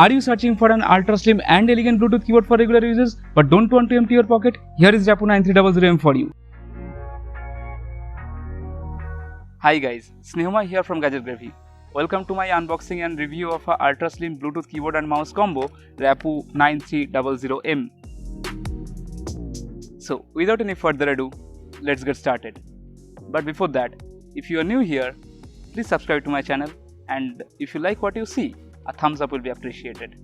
Are you searching for an ultra slim and elegant Bluetooth keyboard for regular users but don't want to empty your pocket? Here is Rapu 9300M for you. Hi guys, Snehoma here from Gadget Gravy. Welcome to my unboxing and review of a ultra slim Bluetooth keyboard and mouse combo Rapu 9300M. So without any further ado, let's get started. But before that, if you are new here, please subscribe to my channel, and if you like what you see, a thumbs up will be appreciated.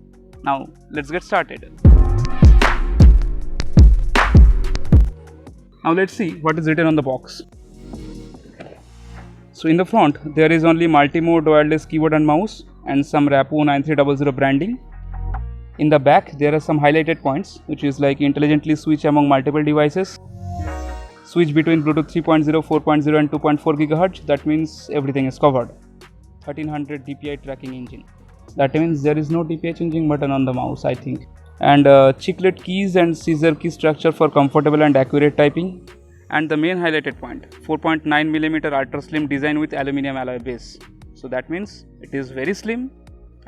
Now let's get started. Now let's see what is written on the box. So in the front there is only multi-mode wireless keyboard and mouse and some Rapu 9300 branding. In the back there are some highlighted points, which is like intelligently switch among multiple devices, switch between Bluetooth 3.0, 4.0 and 2.4 GHz. That means everything is covered. 1300 DPI tracking engine. That means there is no DPI changing button on the mouse, I think. And chiclet keys and scissor key structure for comfortable and accurate typing. And the main highlighted point, 4.9mm ultra slim design with aluminum alloy base. So that means it is very slim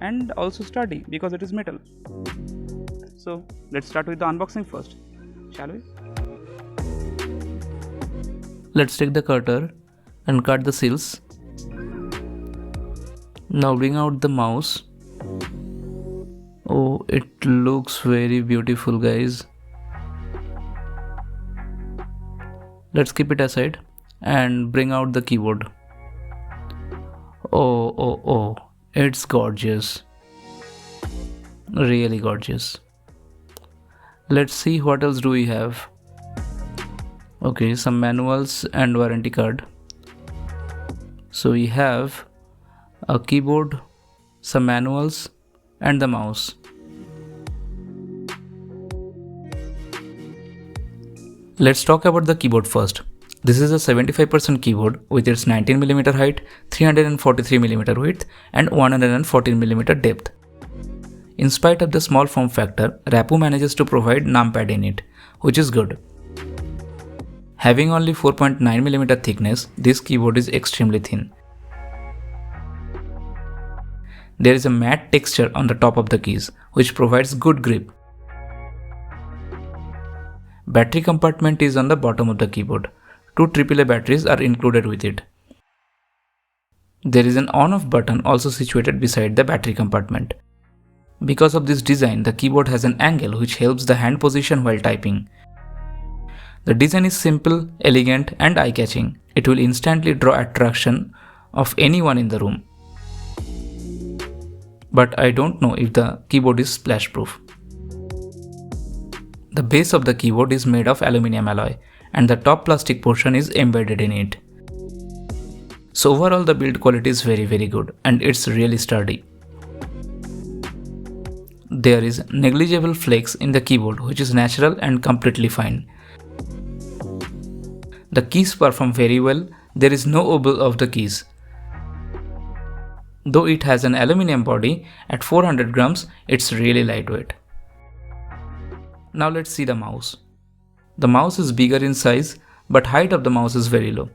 and also sturdy because it is metal. So let's start with the unboxing first, shall we? Let's take the cutter and cut the seals. Now bring out the mouse. Oh, it looks very beautiful, guys. Let's keep it aside and bring out the keyboard. Oh, it's gorgeous. Really gorgeous. Let's see what else do we have. Okay, some manuals and warranty card. So we have a keyboard, some manuals and the mouse. Let's talk about the keyboard first. This is a 75% keyboard with its 19mm height, 343mm width and 114mm depth. In spite of the small form factor, Rapu manages to provide numpad in it, which is good. Having only 4.9mm thickness, this keyboard is extremely thin. There is a matte texture on the top of the keys, which provides good grip. Battery compartment is on the bottom of the keyboard. 2 AAA batteries are included with it. There is an on-off button also situated beside the battery compartment. Because of this design, the keyboard has an angle which helps the hand position while typing. The design is simple, elegant and eye-catching. It will instantly draw attraction of anyone in the room. But I don't know if the keyboard is splash proof. The base of the keyboard is made of aluminum alloy and the top plastic portion is embedded in it. So overall the build quality is very good and it's really sturdy. There is negligible flex in the keyboard, which is natural and completely fine. The keys perform very well. There is no wobble of the keys. Though it has an aluminum body, at 400 grams, it's really lightweight. Now let's see the mouse. The mouse is bigger in size, but height of the mouse is very low.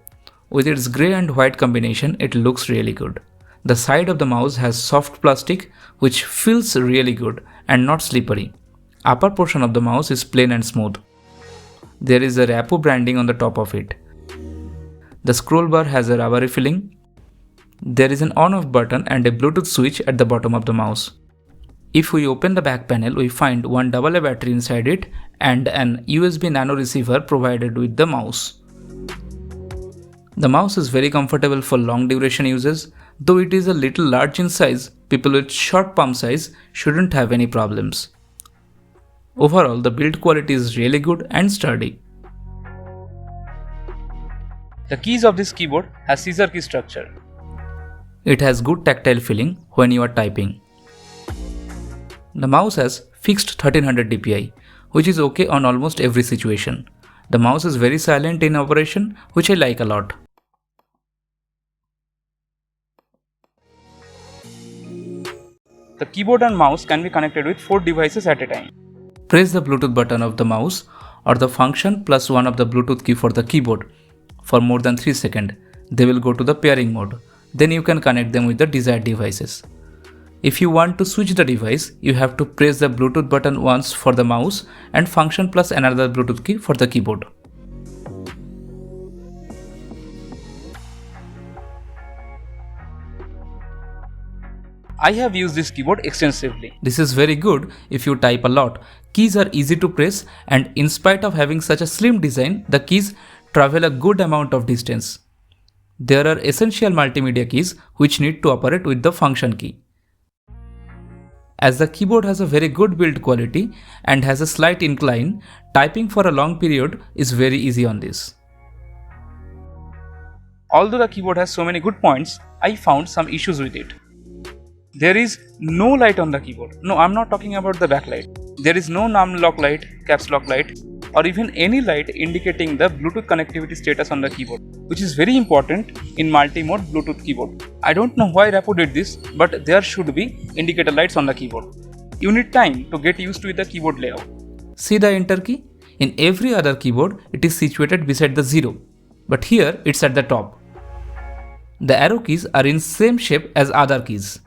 With its grey and white combination, it looks really good. The side of the mouse has soft plastic, which feels really good and not slippery. Upper portion of the mouse is plain and smooth. There is a Rapu branding on the top of it. The scroll bar has a rubbery filling. There is an on-off button and a Bluetooth switch at the bottom of the mouse. If we open the back panel, we find one AA battery inside it and an USB nano receiver provided with the mouse. The mouse is very comfortable for long duration uses. Though it is a little large in size, people with short palm size shouldn't have any problems. Overall, the build quality is really good and sturdy. The keys of this keyboard has scissor key structure. It has good tactile feeling when you are typing. The mouse has fixed 1300 DPI, which is okay on almost every situation. The mouse is very silent in operation, which I like a lot. The keyboard and mouse can be connected with 4 devices at a time. Press the Bluetooth button of the mouse or the function plus 1 of the Bluetooth key for the keyboard for more than 3 seconds. They will go to the pairing mode. Then you can connect them with the desired devices. If you want to switch the device, you have to press the Bluetooth button once for the mouse and function plus another Bluetooth key for the keyboard. I have used this keyboard extensively. This is very good if you type a lot. Keys are easy to press, and in spite of having such a slim design, the keys travel a good amount of distance. There are essential multimedia keys which need to operate with the function key. As the keyboard has a very good build quality and has a slight incline, typing for a long period is very easy on this. Although the keyboard has so many good points, I found some issues with it. There is no light on the keyboard. No, I'm not talking about the backlight. There is no num lock light, caps lock light, or even any light indicating the Bluetooth connectivity status on the keyboard, which is very important in multi-mode Bluetooth keyboard. I don't know why Rappo did this, but there should be indicator lights on the keyboard. You need time to get used to the keyboard layout. See the enter key? In every other keyboard, it is situated beside the 0, but here it's at the top. The arrow keys are in same shape as other keys.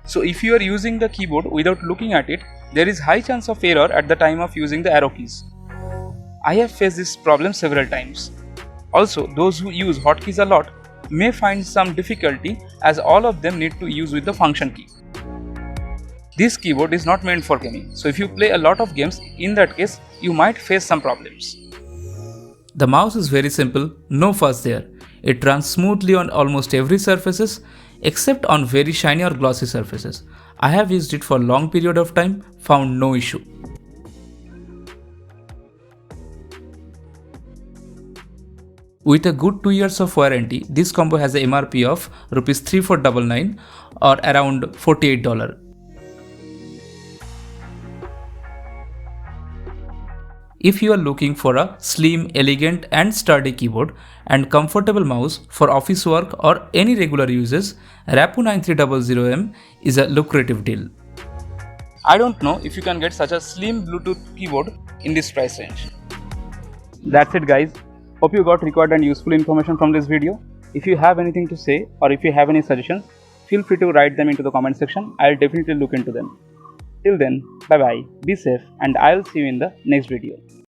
So if you are using the keyboard without looking at it, there is high chance of error at the time of using the arrow keys. I have faced this problem several times. Also, those who use hotkeys a lot may find some difficulty as all of them need to use with the function key. This keyboard is not meant for gaming, so if you play a lot of games, in that case, you might face some problems. The mouse is very simple, no fuss there. It runs smoothly on almost every surfaces except on very shiny or glossy surfaces. I have used it for a long period of time, found no issue. With a good 2 years of warranty, this combo has a MRP of Rs 3499 or around $48. If you are looking for a slim, elegant and sturdy keyboard and comfortable mouse for office work or any regular uses, Rappo 9300M is a lucrative deal. I don't know if you can get such a slim Bluetooth keyboard in this price range. That's it guys. Hope you got required and useful information from this video. If you have anything to say or if you have any suggestions, feel free to write them into the comment section. I'll definitely look into them. Till then, bye bye, be safe, and I'll see you in the next video.